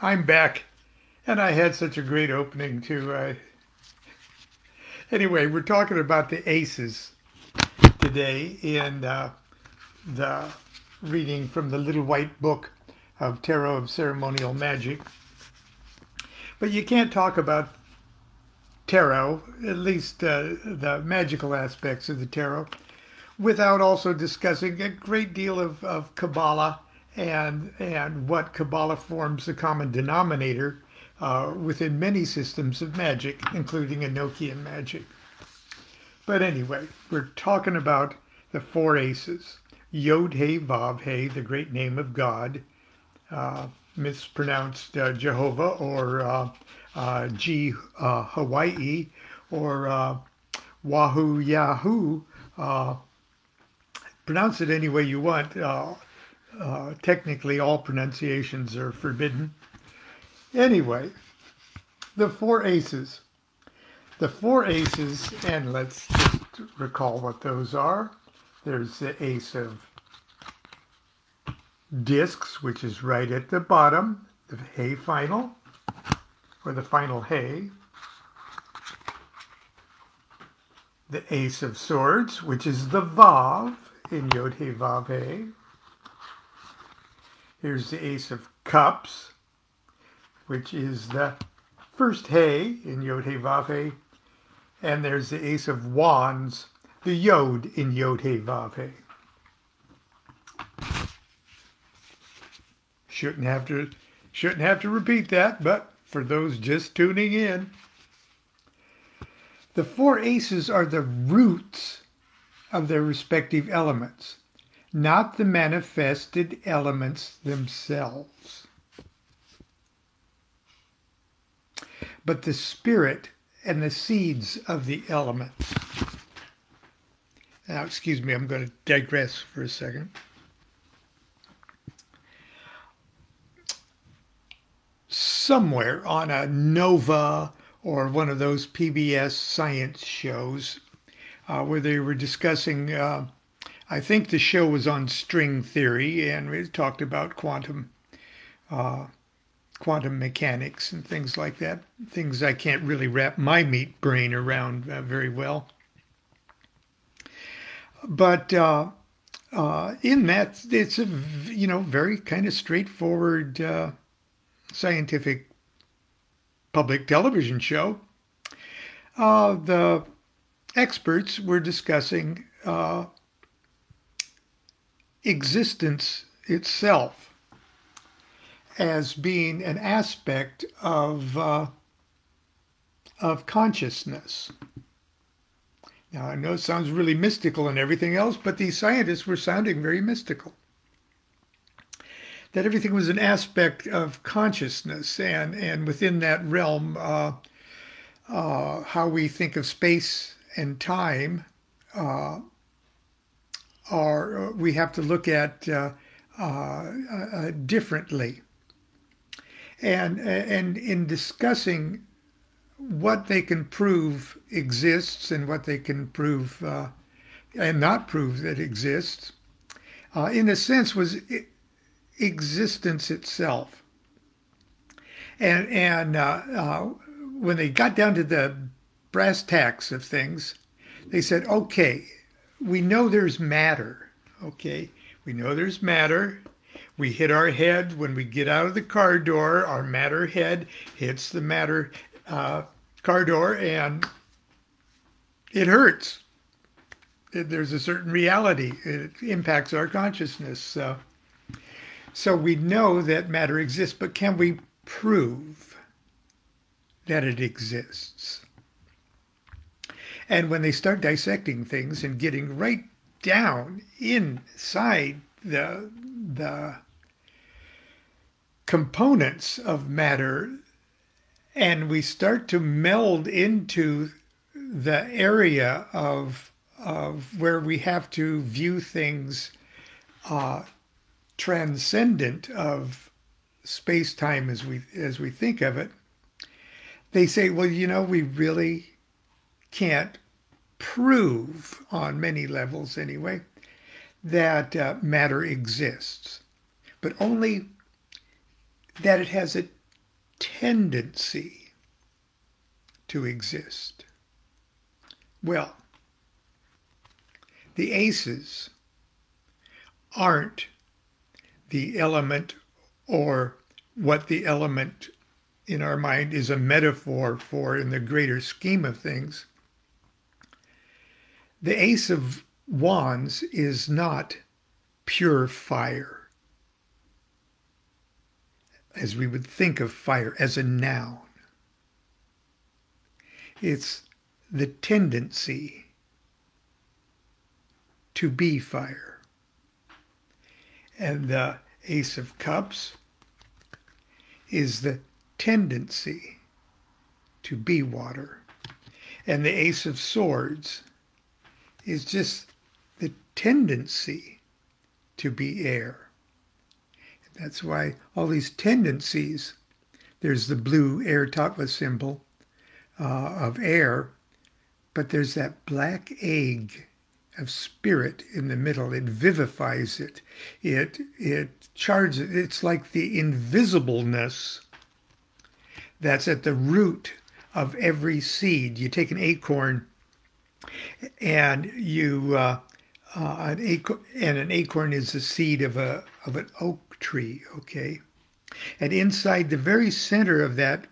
I'm back, and I had such a great opening too. Anyway, we're talking about the aces today in the reading from the Little White Book of Tarot of Ceremonial Magic. But you can't talk about tarot, at least the magical aspects of the tarot, without also discussing a great deal of Kabbalah and what Kabbalah forms the common denominator within many systems of magic, including Enochian magic. But anyway, we're talking about the four aces. Yod He Vav He, the great name of God, mispronounced Jehovah, or G Hawaii, or Wahoo Yahoo. Pronounce it any way you want. Technically, all pronunciations are forbidden. Anyway, the four aces. The four aces, and let's just recall what those are. There's the ace of discs, which is right at the bottom, the He final, or the final He. The ace of swords, which is the Vav in Yod He Vav He. Here's the ace of cups, which is the first He in Yod He Vav He. And there's the ace of wands, the Yod in Yod He Vav He. Shouldn't have to repeat that, but for those just tuning in, the four aces are the roots of their respective elements, not the manifested elements themselves, but the spirit and the seeds of the elements. Now, excuse me, I'm going to digress for a second. Somewhere on a Nova or one of those PBS science shows where they were discussing, I think the show was on string theory, and we talked about quantum mechanics and things like that, things I can't really wrap my meat brain around very well. But in that, it's a very kind of straightforward scientific public television show. The experts were discussing existence itself as being an aspect of consciousness. Now, I know it sounds really mystical and everything else, but these scientists were sounding very mystical. That everything was an aspect of consciousness, and within that realm, how we think of space and time we have to look at differently. And in discussing what they can prove exists and what they can prove and not prove that exists, in a sense, was existence itself. And when they got down to the brass tacks of things, they said, okay, we know there's matter, okay? We know there's matter. We hit our head when we get out of the car door. Our matter head hits the matter car door, and it hurts. There's a certain reality. It impacts our consciousness. So we know that matter exists, but can we prove that it exists? And when they start dissecting things and getting right down inside the components of matter, and we start to meld into the area of where we have to view things transcendent of space-time as we think of it, they say, well, we really can't prove, on many levels anyway, that matter exists, but only that it has a tendency to exist. Well, the aces aren't the element, or what the element in our mind is a metaphor for in the greater scheme of things. The Ace of Wands is not pure fire, as we would think of fire as a noun. It's the tendency to be fire. And the Ace of Cups is the tendency to be water. And the Ace of Swords is just the tendency to be air. And that's why all these tendencies, there's the blue air tattva symbol of air, but there's that black egg of spirit in the middle. It vivifies it. It charges it. It's like the invisibleness that's at the root of every seed. You take an acorn, and an acorn is the seed of an oak tree, okay? And inside the very center of that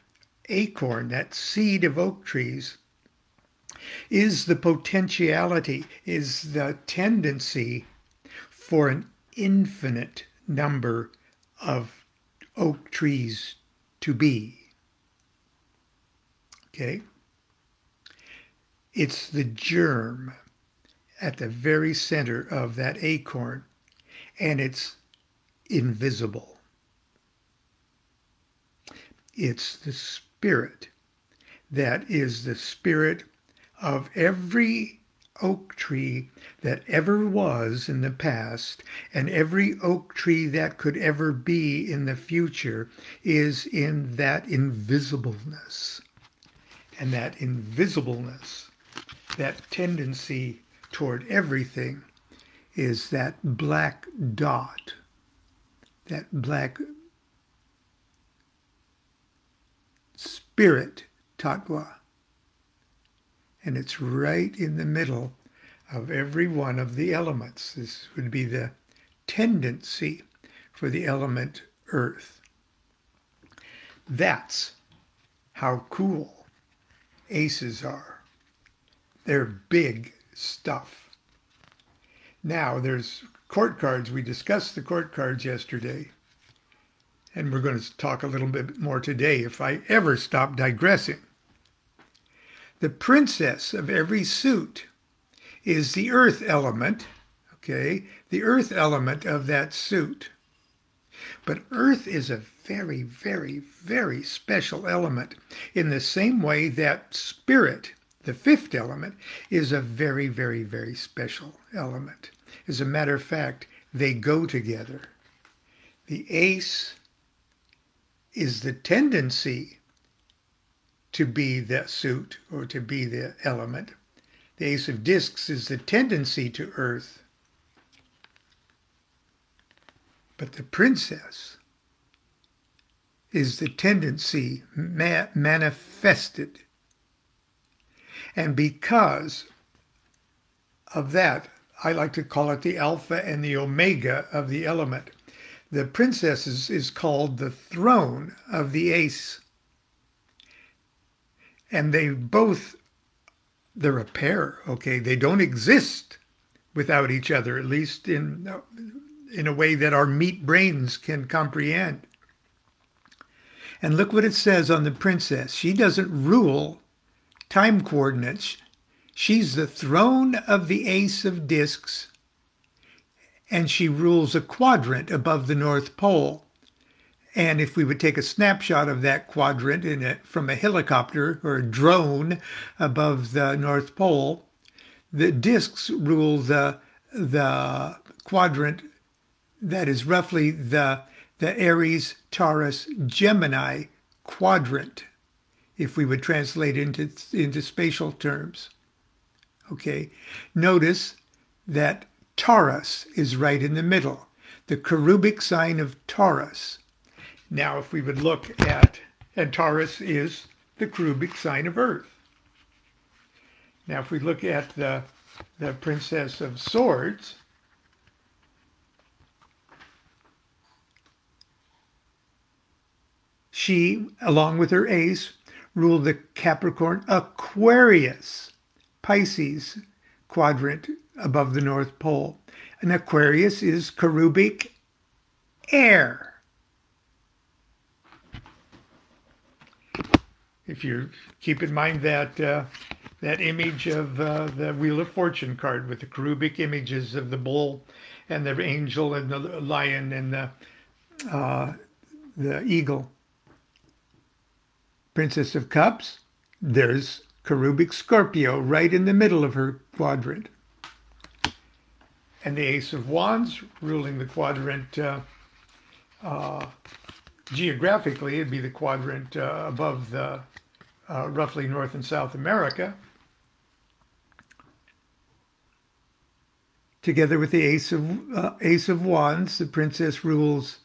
acorn, that seed of oak trees, is the potentiality, is the tendency for an infinite number of oak trees to be. Okay? It's the germ at the very center of that acorn, and it's invisible. It's the spirit that is the spirit of every oak tree that ever was in the past, and every oak tree that could ever be in the future, is in that invisibleness. And that invisibleness, that tendency toward everything, is that black dot, that black spirit tattva. And it's right in the middle of every one of the elements. This would be the tendency for the element earth. That's how cool aces are. They're big stuff. Now there's court cards. We discussed the court cards yesterday, and we're going to talk a little bit more today if I ever stop digressing. The princess of every suit is the earth element, okay? The earth element of that suit. But earth is a very, very, very special element, in the same way that spirit, the fifth element, is a very, very, very special element. As a matter of fact, they go together. The ace is the tendency to be the suit, or to be the element. The Ace of Discs is the tendency to earth. But the princess is the tendency manifested. And because of that, I like to call it the alpha and the omega of the element. The princess is called the throne of the ace. And they're a pair, okay? They don't exist without each other, at least in a way that our meat brains can comprehend. And look what it says on the princess. She doesn't rule time coordinates. She's the throne of the Ace of Discs, and she rules a quadrant above the North Pole. And if we would take a snapshot of that quadrant from a helicopter or a drone above the North Pole, the discs rule the quadrant that is roughly the Aries, Taurus, Gemini quadrant, if we would translate into spatial terms. Okay, notice that Taurus is right in the middle, the cherubic sign of Taurus. Now, if we would look at and Taurus is the cherubic sign of Earth. Now, if we look at the Princess of Swords, she, along with her ace, ruled the Capricorn, Aquarius, Pisces quadrant above the North Pole. And Aquarius is cherubic air. If you keep in mind that that image of the Wheel of Fortune card with the cherubic images of the bull and the angel and the lion and the eagle. Princess of Cups, there's cherubic Scorpio right in the middle of her quadrant. And the Ace of Wands ruling the quadrant, geographically, it'd be the quadrant above the roughly North and South America. Together with the Ace of Wands, the princess rules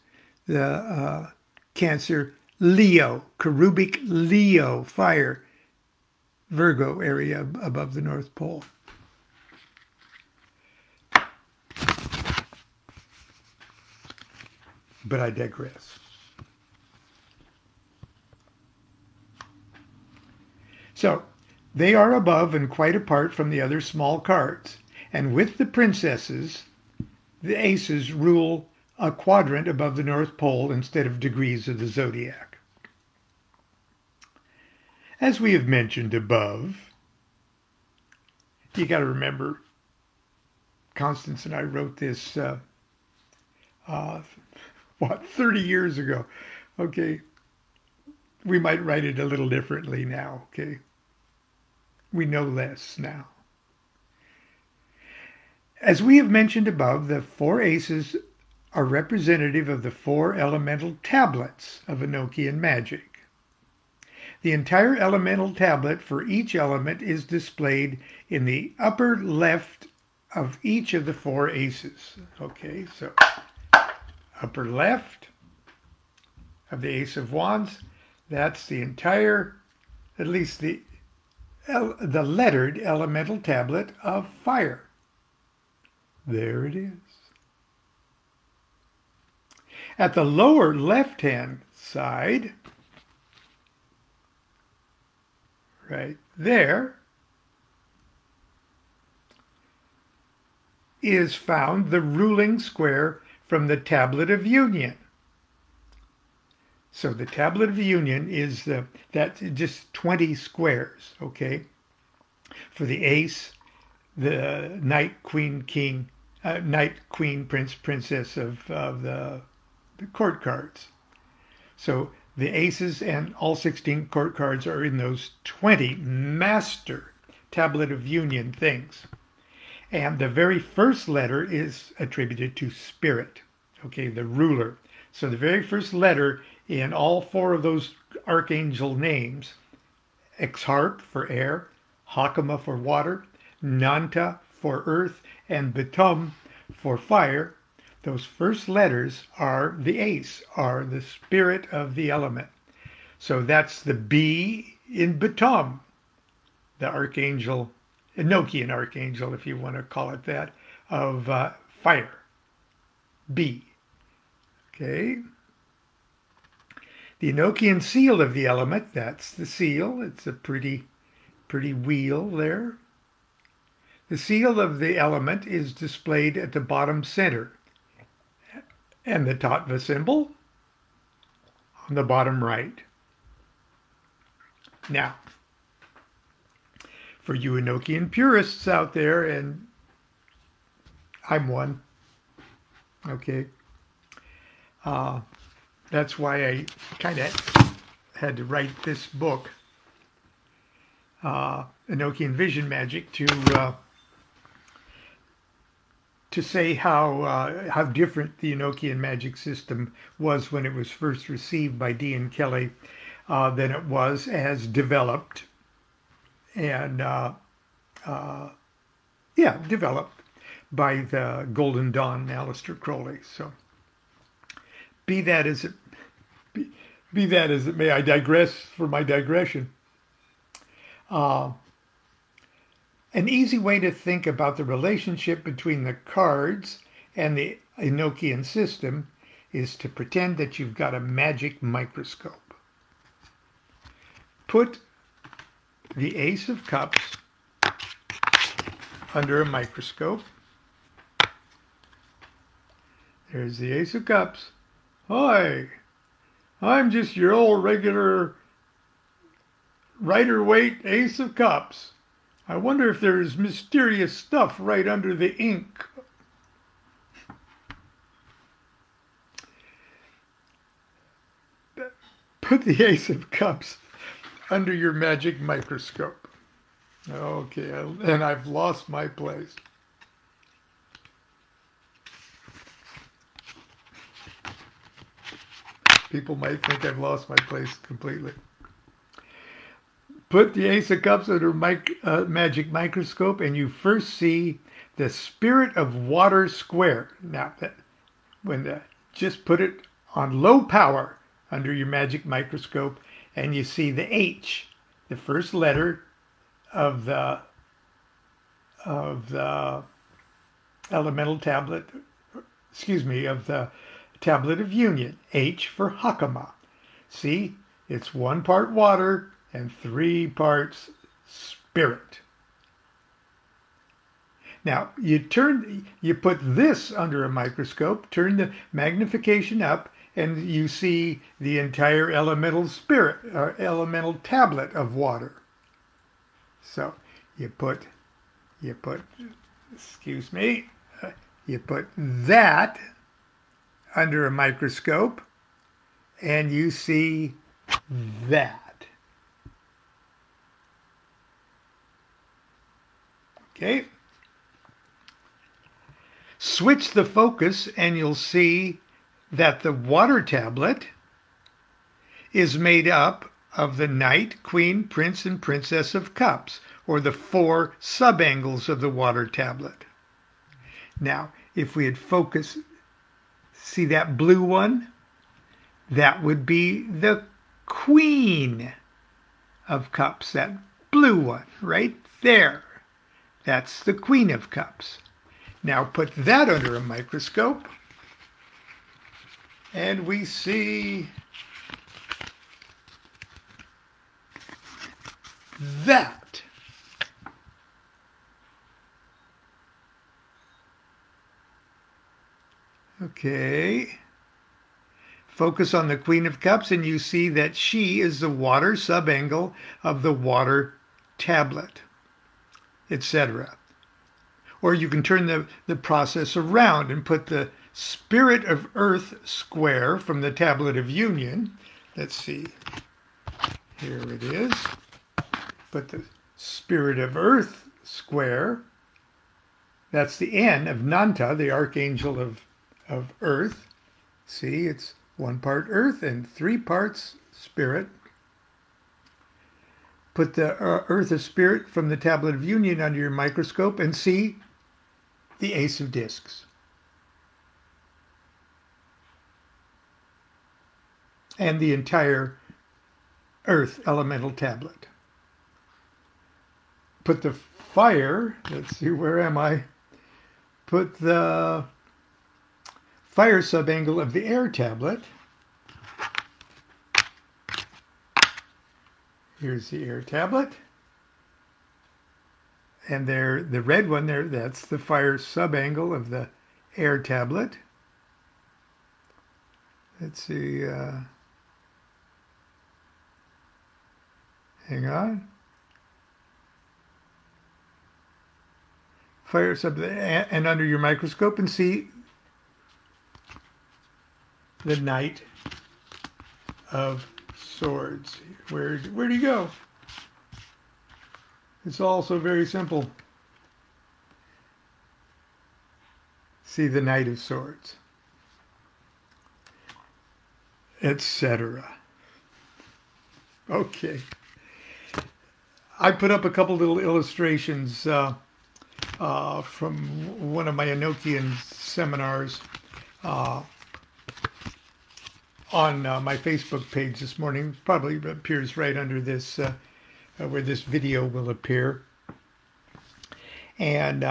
the Cancer, Leo, cherubic Leo, fire, Virgo area above the North Pole. But I digress. So, they are above and quite apart from the other small cards. And with the princesses, the aces rule a quadrant above the North Pole instead of degrees of the zodiac. As we have mentioned above, you got to remember, Constance and I wrote this, 30 years ago. Okay. We might write it a little differently now, okay? We know less now. As we have mentioned above, the four aces are representative of the four elemental tablets of Enochian magic. The entire elemental tablet for each element is displayed in the upper left of each of the four aces. Okay, so upper left of the Ace of Wands, that's the entire, at least the lettered elemental tablet of fire. There it is. At the lower left-hand side, right there, is found the ruling square from the Tablet of Union. So the Tablet of Union is that's just 20 squares, okay? For the ace, the knight, queen, king, knight, queen, prince, princess of the court cards. So the aces and all 16 court cards are in those 20 master Tablet of Union things. And the very first letter is attributed to Spirit, okay, the ruler. So the very first letter in all four of those archangel names, Exharp for air, Hakama for water, Nanta for earth, and Betum for fire, those first letters are the ace, are the spirit of the element. So that's the B in Betum, the archangel, Enochian archangel, if you want to call it that, of fire. B. Okay. The Enochian seal of the element, that's the seal. It's a pretty wheel there. The seal of the element is displayed at the bottom center. And the Tattva symbol on the bottom right. Now, for you Enochian purists out there, and I'm one, okay, that's why I kind of had to write this book, Enochian Vision Magic, to say how different the Enochian magic system was when it was first received by Dee and Kelly than it was as developed and developed by the Golden Dawn, Aleister Crowley. So be that as it Be that as it may, I digress for my digression. Uh, an easy way to think about the relationship between the cards and the Enochian system is to pretend that you've got a magic microscope. Put the Ace of Cups under a microscope. There's the Ace of Cups. Hi, I'm just your old regular Rider-Waite Ace of Cups. I wonder if there's mysterious stuff right under the ink. Put the Ace of Cups under your magic microscope. Okay, and I've lost my place. People might think I've lost my place completely. Put the Ace of Cups under magic microscope, and you first see the Spirit of Water square. Now, just put it on low power under your magic microscope, and you see the H, the first letter of the elemental tablet, of the tablet of union, H for Hakama. See, it's 1 part water and 3 parts spirit. Now, you put this under a microscope, turn the magnification up, and you see the entire elemental spirit, or elemental tablet of water. So you put that under a microscope, and you see that. Okay. Switch the focus, and you'll see that the water tablet is made up of the Knight, Queen, Prince, and Princess of Cups, or the 4 subangles of the water tablet. Now, if we had focused, see that blue one? That would be the Queen of Cups, that blue one right there. That's the Queen of Cups. Now put that under a microscope, and we see that. Okay. Focus on the Queen of Cups, and you see that she is the water subangle of the water tablet, etc. Or you can turn the process around and put the Spirit of Earth square from the Tablet of Union. Let's see. Here it is. Put the Spirit of Earth square. That's the N of Nanta, the Archangel of Earth. See, it's 1 part Earth and 3 parts Spirit. Put the Earth of Spirit from the Tablet of Union under your microscope and see the Ace of Discs. And the entire Earth elemental tablet. Put the fire, let's see, where am I? Put the fire subangle of the air tablet. Here's the air tablet. And there, the red one there, that's the fire subangle of the air tablet. Let's see, hang on. Fire sub, and under your microscope, and see the Knight of Swords. Where'd he go? It's also very simple. See the Knight of Swords, etc. Okay. I put up a couple little illustrations from one of my Enochian seminars. on my Facebook page this morning. Probably appears right under this, where this video will appear. And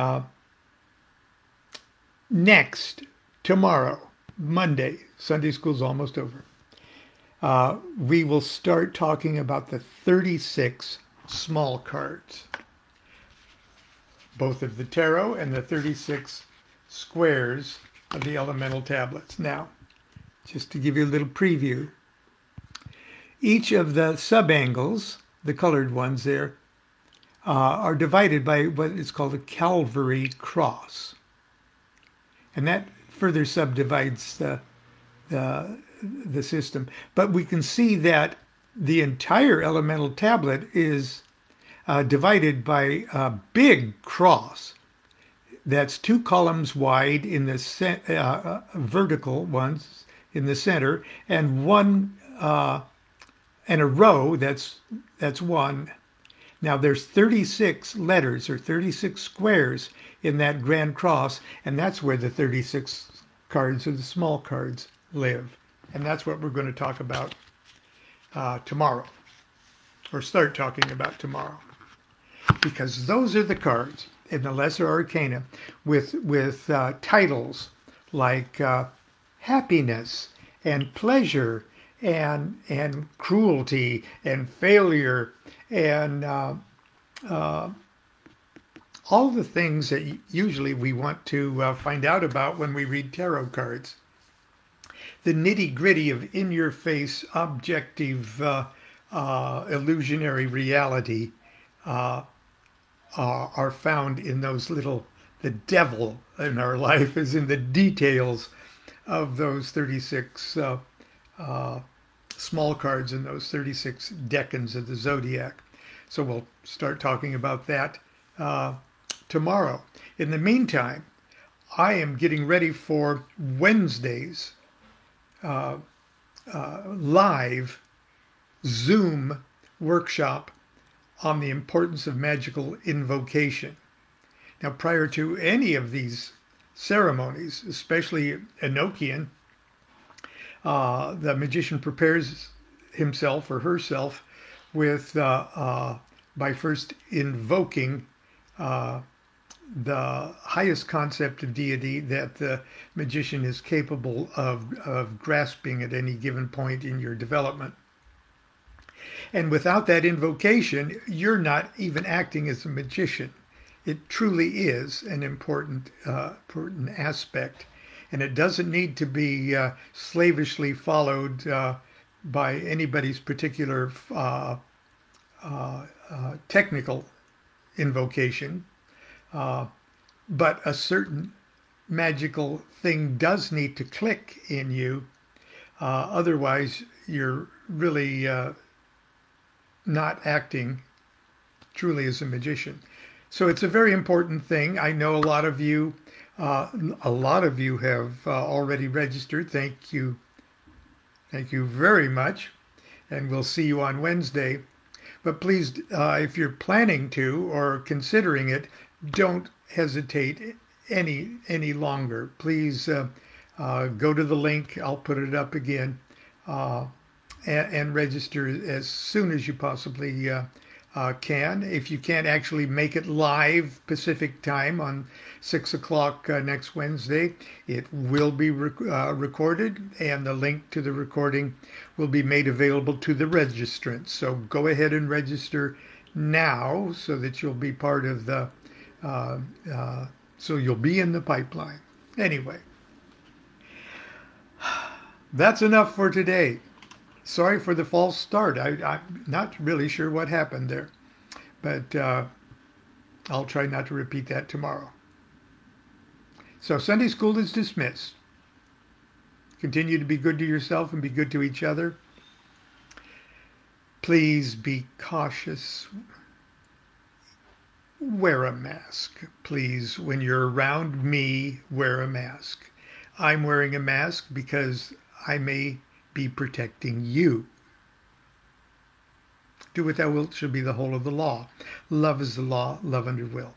tomorrow, Monday, Sunday school's almost over. We will start talking about the 36 small cards, both of the tarot and the 36 squares of the elemental tablets. Now, just to give you a little preview, each of the subangles, the colored ones there, are divided by what is called a Calvary cross. And that further subdivides the system. But we can see that the entire elemental tablet is divided by a big cross that's 2 columns wide in the vertical ones in the center, and one and a row that's 1. Now there's 36 letters or 36 squares in that grand cross, and that's where the 36 cards or the small cards live. And that's what we're going to talk about tomorrow, or start talking about tomorrow. Because those are the cards in the Lesser Arcana with titles like happiness and pleasure and cruelty and failure and all the things that usually we want to find out about when we read tarot cards. The nitty-gritty of in-your-face, objective, illusionary reality are found in those little, the devil in our life is in the details of those 36 small cards and those 36 decans of the zodiac. So we'll start talking about that tomorrow. In the meantime, I am getting ready for Wednesday's live Zoom workshop on the importance of magical invocation. Now, prior to any of these ceremonies, especially Enochian, the magician prepares himself or herself with by first invoking the highest concept of deity that the magician is capable of grasping at any given point in your development. And without that invocation, you're not even acting as a magician. It truly is an important aspect. And it doesn't need to be slavishly followed by anybody's particular technical invocation. But a certain magical thing does need to click in you. Otherwise, you're really not acting truly as a magician. So it's a very important thing. I know a lot of you have already registered. Thank you very much, and we'll see you on Wednesday. But please, if you're planning to or considering it, don't hesitate any longer. Please go to the link. I'll put it up again, and register as soon as you possibly can. If you can't actually make it live Pacific time on 6 o'clock next Wednesday, it will be recorded, and the link to the recording will be made available to the registrants. So go ahead and register now so that you'll be part of the, so you'll be in the pipeline. Anyway, that's enough for today. Sorry for the false start. I'm not really sure what happened there, but I'll try not to repeat that tomorrow. So Sunday school is dismissed. Continue to be good to yourself and be good to each other. Please be cautious. Wear a mask. Please, when you're around me, wear a mask. I'm wearing a mask because I may be protecting you. Do what thou wilt shall be the whole of the law. Love is the law, love under will.